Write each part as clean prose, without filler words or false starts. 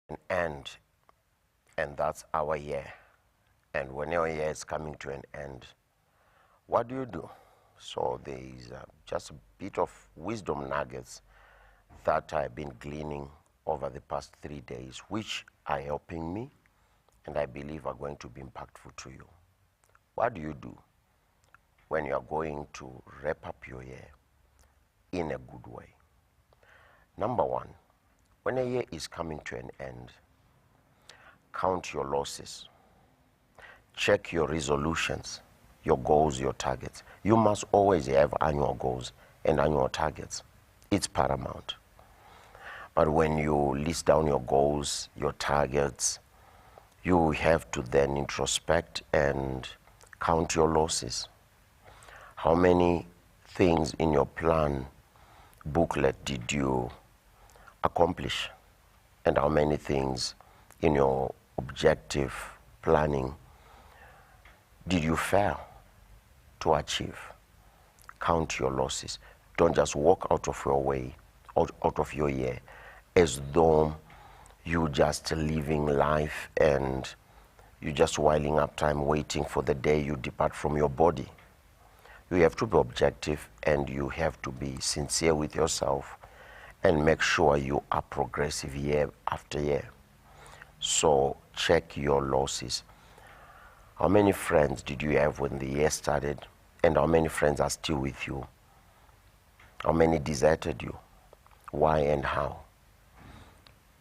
an end, and that's our year. And when your year is coming to an end, what do you do? So there is just a bit of wisdom nuggets that I've been gleaning over the past 3 days, which are helping me and I believe are going to be impactful to you. What do you do when you are going to wrap up your year in a good way? Number one, when a year is coming to an end, count your losses. Check your resolutions, your goals, your targets. You must always have annual goals and annual targets. It's paramount. But when you list down your goals, your targets, you have to then introspect and count your losses. How many things in your plan booklet did you accomplish? And how many things in your objective planning did you fail to achieve? Count your losses. Don't just walk out of your way, out of your year, as though you just living life and you just whiling up time waiting for the day you depart from your body. You have to be objective and you have to be sincere with yourself and make sure you are progressive year after year. So check your losses. How many friends did you have when the year started? And how many friends are still with you? How many deserted you? Why and how?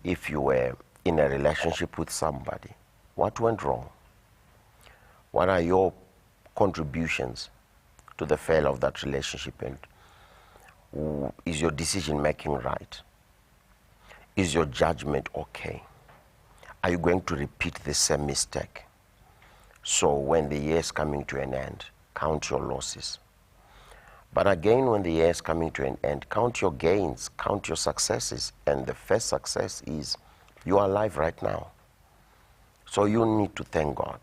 If you were in a relationship with somebody, what went wrong? What are your contributions to the failure of that relationship? And is your decision making right? Is your judgment okay? Are you going to repeat the same mistake? So when the year is coming to an end, count your losses. But again, when the year is coming to an end, count your gains, count your successes. And the first success is you are alive right now. So you need to thank God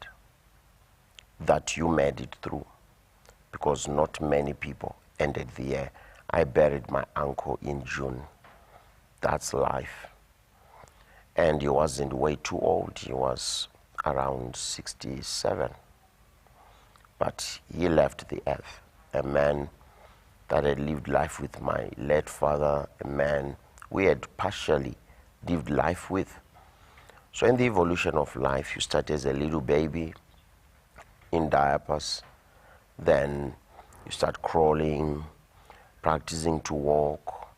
that you made it through, because not many people ended the year. I buried my uncle in June. That's life. And he wasn't way too old. He was around 67. But he left the earth, a man that had lived life with my late father, a man we had partially lived life with. So in the evolution of life, you start as a little baby in diapers, then you start crawling, practicing to walk,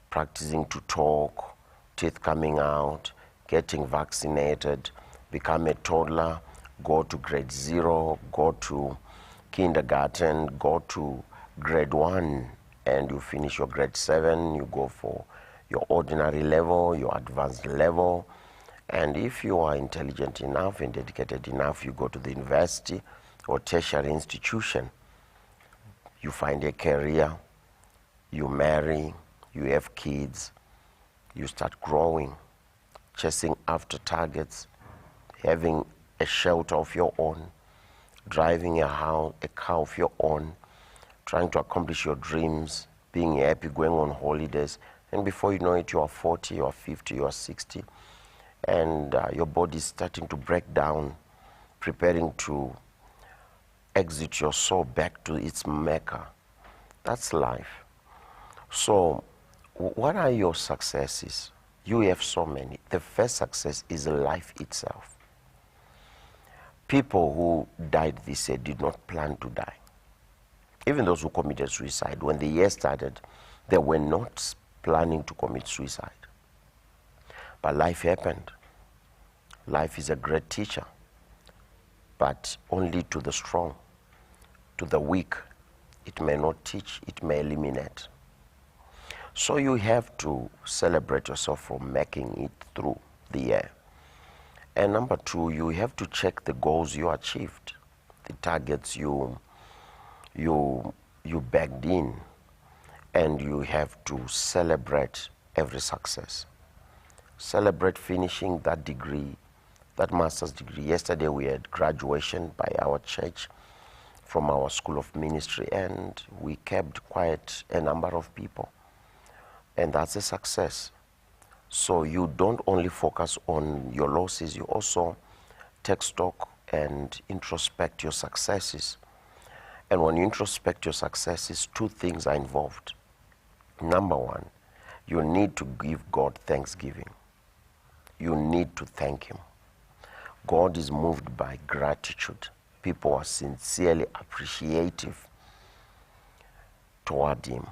practicing to talk, teeth coming out, getting vaccinated, become a toddler, go to grade 0, go to kindergarten, go to grade 1, and you finish your grade 7, you go for your ordinary level, your advanced level, and if you are intelligent enough and dedicated enough, you go to the university or tertiary institution. You find a career, you marry, you have kids, you start growing, chasing after targets, having a shelter of your own, driving a car of your own, trying to accomplish your dreams, being happy, going on holidays, and before you know it, you are 40, you are 50, you are 60, and your body is starting to break down, preparing to exit your soul back to its maker. That's life. So what are your successes? You have so many. The first success is life itself. People who died this year did not plan to die. Even those who committed suicide, when the year started, they were not planning to commit suicide. But life happened. Life is a great teacher, but only to the strong. To the weak, it may not teach, it may eliminate. So you have to celebrate yourself for making it through the year. And number 2, you have to check the goals you achieved, the targets you bagged in, and you have to celebrate every success. Celebrate finishing that degree, that master's degree. Yesterday we had graduation by our church from our school of ministry, and we kept quite a number of people, and that's a success. So you don't only focus on your losses, you also take stock and introspect your successes. And when you introspect your successes, two things are involved. Number one, you need to give God thanksgiving. You need to thank Him. God is moved by gratitude. People are sincerely appreciative toward Him.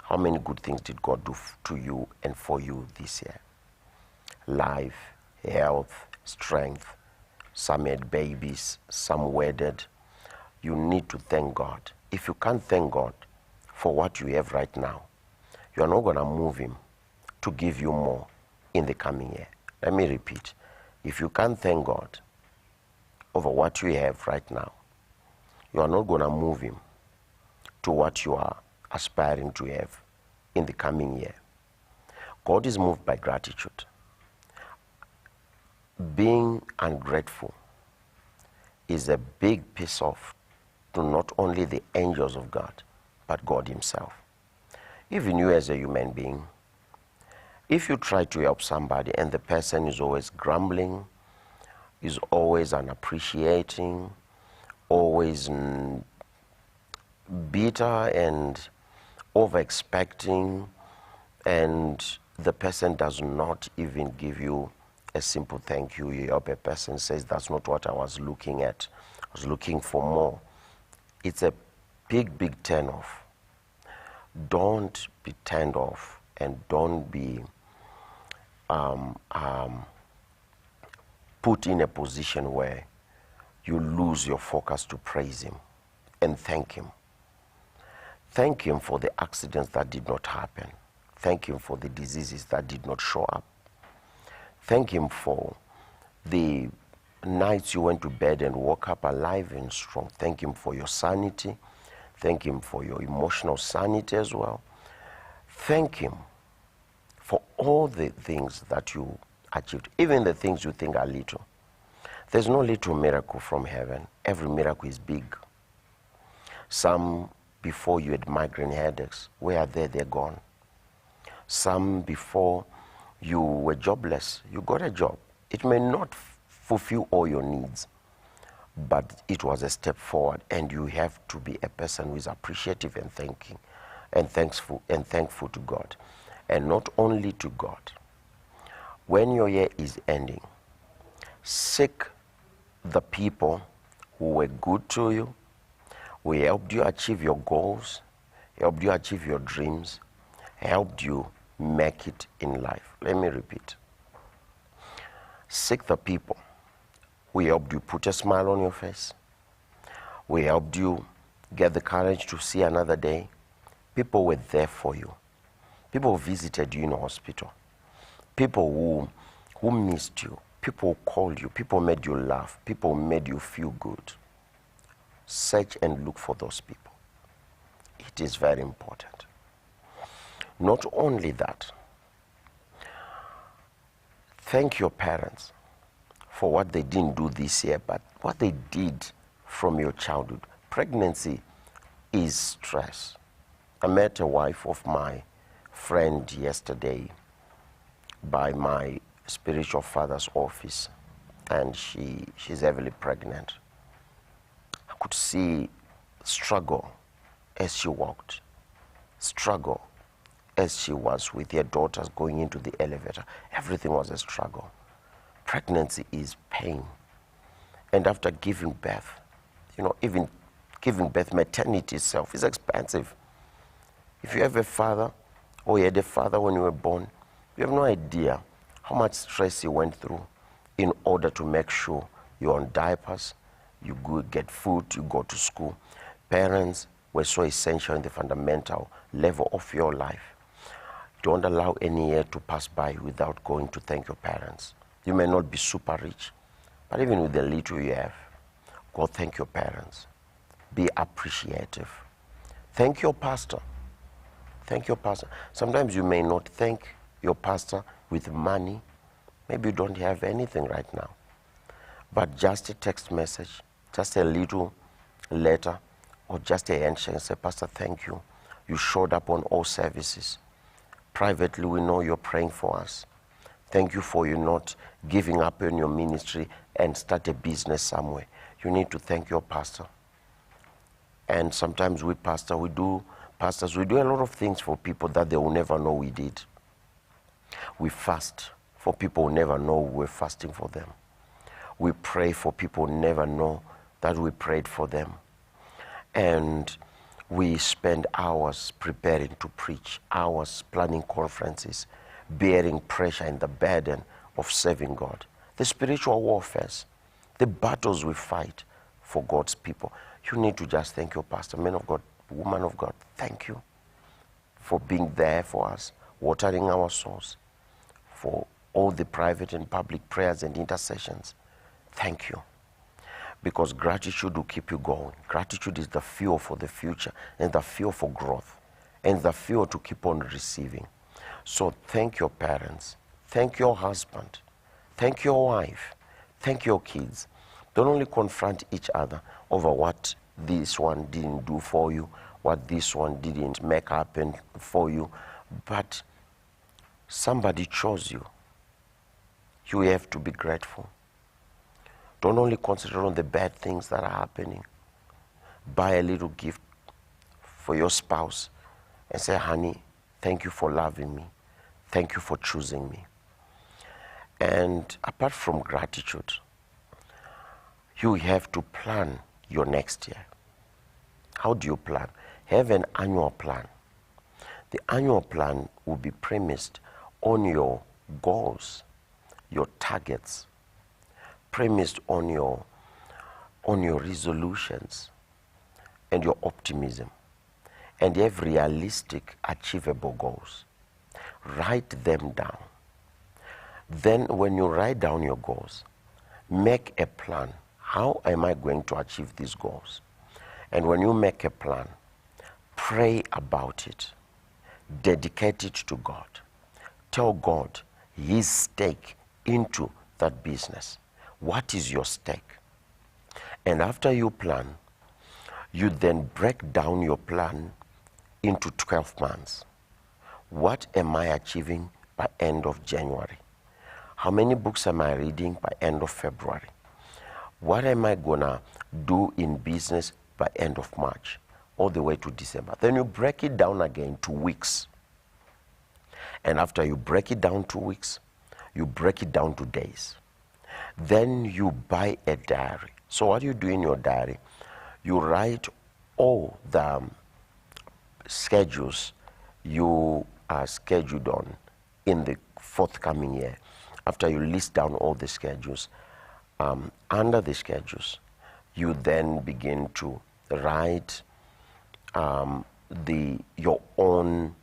How many good things did God do to you and for you this year? Life, health, strength. Some had babies, some wedded. You need to thank God. If you can't thank God for what you have right now, you are not going to move Him to give you more in the coming year. Let me repeat. If you can't thank God over what you have right now, you are not going to move Him to what you are aspiring to have in the coming year. God is moved by gratitude. Being ungrateful is a big piece off to not only the angels of God, but God Himself. Even you as a human being, if you try to help somebody and the person is always grumbling, is always unappreciating, always bitter and over-expecting, and the person does not even give you a simple thank you. You help a person, says, that's not what I was looking at. I was looking for more. It's a big, big turn off. Don't be turned off and don't be put in a position where you lose your focus to praise Him and thank Him. Thank Him for the accidents that did not happen. Thank Him for the diseases that did not show up. Thank Him for the nights you went to bed and woke up alive and strong. Thank Him for your sanity. Thank Him for your emotional sanity as well. Thank Him for all the things that you achieved, even the things you think are little. There's no little miracle from heaven. Every miracle is big. Some before you had migraine headaches, where are they? They're gone. Some before you were jobless, you got a job. It may not fulfill all your needs, but it was a step forward, and you have to be a person who is appreciative and thanking and thankful to God. And not only to God. When your year is ending, seek the people who were good to you, who helped you achieve your goals, helped you achieve your dreams, helped you make it in life. Let me repeat. Seek the people who helped you put a smile on your face, who helped you get the courage to see another day. People were there for you. People who visited you in the hospital. People who missed you. People who called you. People who made you laugh. People who made you feel good. Search and look for those people. It is very important. Not only that, thank your parents for what they didn't do this year, but what they did from your childhood. Pregnancy is stress. I met a wife of my friend yesterday by my spiritual father's office, and she's heavily pregnant. I could see struggle as she walked, struggle as she was with her daughters going into the elevator. Everything was a struggle. Pregnancy is pain. And after giving birth, even giving birth, maternity itself is expensive. If you have a father, or you had a father when you were born, you have no idea how much stress he went through in order to make sure you're on diapers, you go get food, you go to school. Parents were so essential in the fundamental level of your life. Don't allow any year to pass by without going to thank your parents. You may not be super rich, but even with the little you have, go thank your parents. Be appreciative. Thank your pastor. Thank your pastor. Sometimes you may not thank your pastor with money. Maybe you don't have anything right now. But just a text message, just a little letter, or just a handshake and say, Pastor, thank you. You showed up on all services. Privately, we know you're praying for us. Thank you for you not giving up on your ministry and start a business somewhere. You need to thank your pastor. And sometimes we pastors, we do a lot of things for people that they will never know we did. We fast for people who never know we're fasting for them. We pray for people who never know that we prayed for them. And we spend hours preparing to preach, hours planning conferences, bearing pressure and the burden of serving God. The spiritual warfares, the battles we fight for God's people. You need to just thank your pastor, man of God, woman of God. Thank you for being there for us, watering our souls, for all the private and public prayers and intercessions. Thank you. Because gratitude will keep you going. Gratitude is the fuel for the future and the fuel for growth and the fuel to keep on receiving. So thank your parents. Thank your husband. Thank your wife. Thank your kids. Don't only confront each other over what this one didn't do for you, what this one didn't make happen for you, but somebody chose you. You have to be grateful. Don't only concentrate on the bad things that are happening. Buy a little gift for your spouse and say, honey, thank you for loving me. Thank you for choosing me. And apart from gratitude, you have to plan your next year. How do you plan? Have an annual plan. The annual plan will be premised on your goals, your targets, premised on your resolutions and your optimism, and you have realistic, achievable goals. Write them down. Then when you write down your goals, make a plan. How am I going to achieve these goals? And when you make a plan, pray about it. Dedicate it to God. Tell God his stake into that business. What is your stake? And after you plan, you then break down your plan into 12 months. What am I achieving by end of January? How many books am I reading by end of February? What am I gonna do in business by end of March, all the way to December? Then you break it down again to weeks. And after you break it down to weeks, you break it down to days. Then you buy a diary. So what you do in your diary, you write all the schedules you are scheduled on in the forthcoming year. After you list down all the schedules, under the schedules, you then begin to write your own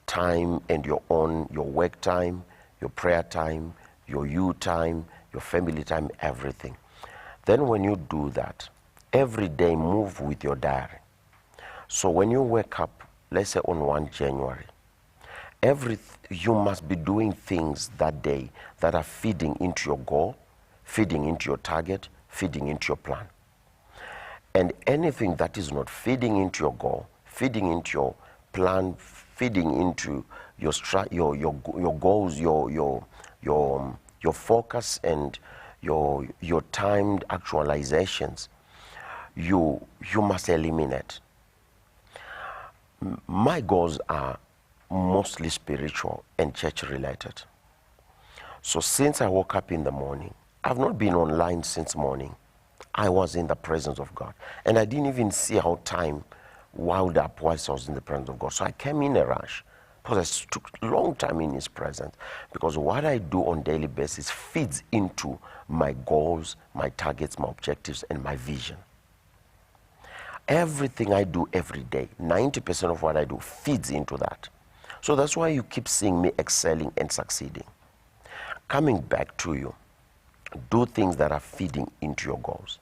time and your work time, your prayer time, your you time, your family time, everything. Then when you do that, every day move with your diary. So when you wake up, let's say on 1 January, you must be doing things that day that are feeding into your goal, feeding into your target, feeding into your plan. And anything that is not feeding into your goal, feeding into your plan, feeding into your goals, your focus and your timed actualizations, you must eliminate. My goals are mostly spiritual and church related. So since I woke up in the morning, I've not been online since morning. I was in the presence of God. And I didn't even see how time wound up whilst I was in the presence of God. So I came in a rush because I took a long time in his presence, because what I do on a daily basis feeds into my goals, my targets, my objectives, and my vision. Everything I do every day, 90% of what I do feeds into that. So that's why you keep seeing me excelling and succeeding. Coming back to you, do things that are feeding into your goals.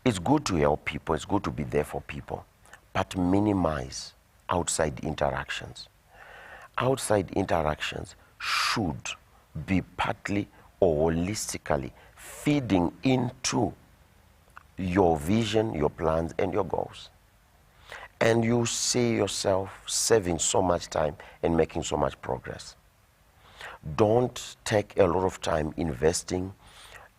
It's good to help people, it's good to be there for people, but minimize outside interactions. Outside interactions should be partly or holistically feeding into your vision, your plans, and your goals. and you see yourself saving so much time and making so much progress. Don't take a lot of time investing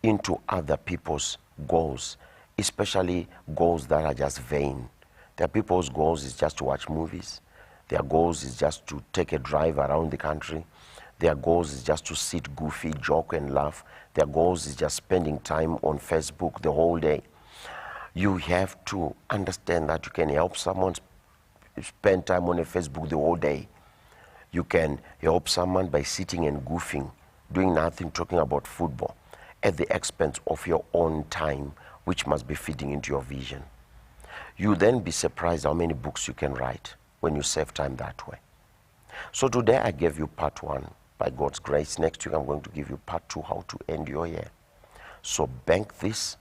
into other people's goals, especially goals that are just vain. There are people's goals is just to watch movies. Their goals is just to take a drive around the country. Their goals is just to sit goofy, joke and laugh. Their goals is just spending time on Facebook the whole day. You have to understand that you can help someone spend time on a Facebook the whole day. You can help someone by sitting and goofing, doing nothing, talking about football, at the expense of your own time, which must be feeding into your vision. You'll then be surprised how many books you can write when you save time that way. So today I gave you part 1 by God's grace. Next week I'm going to give you part 2, how to end your year. So bank this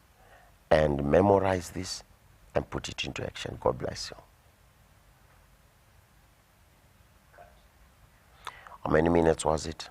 and memorize this and put it into action. God bless you. How many minutes was it?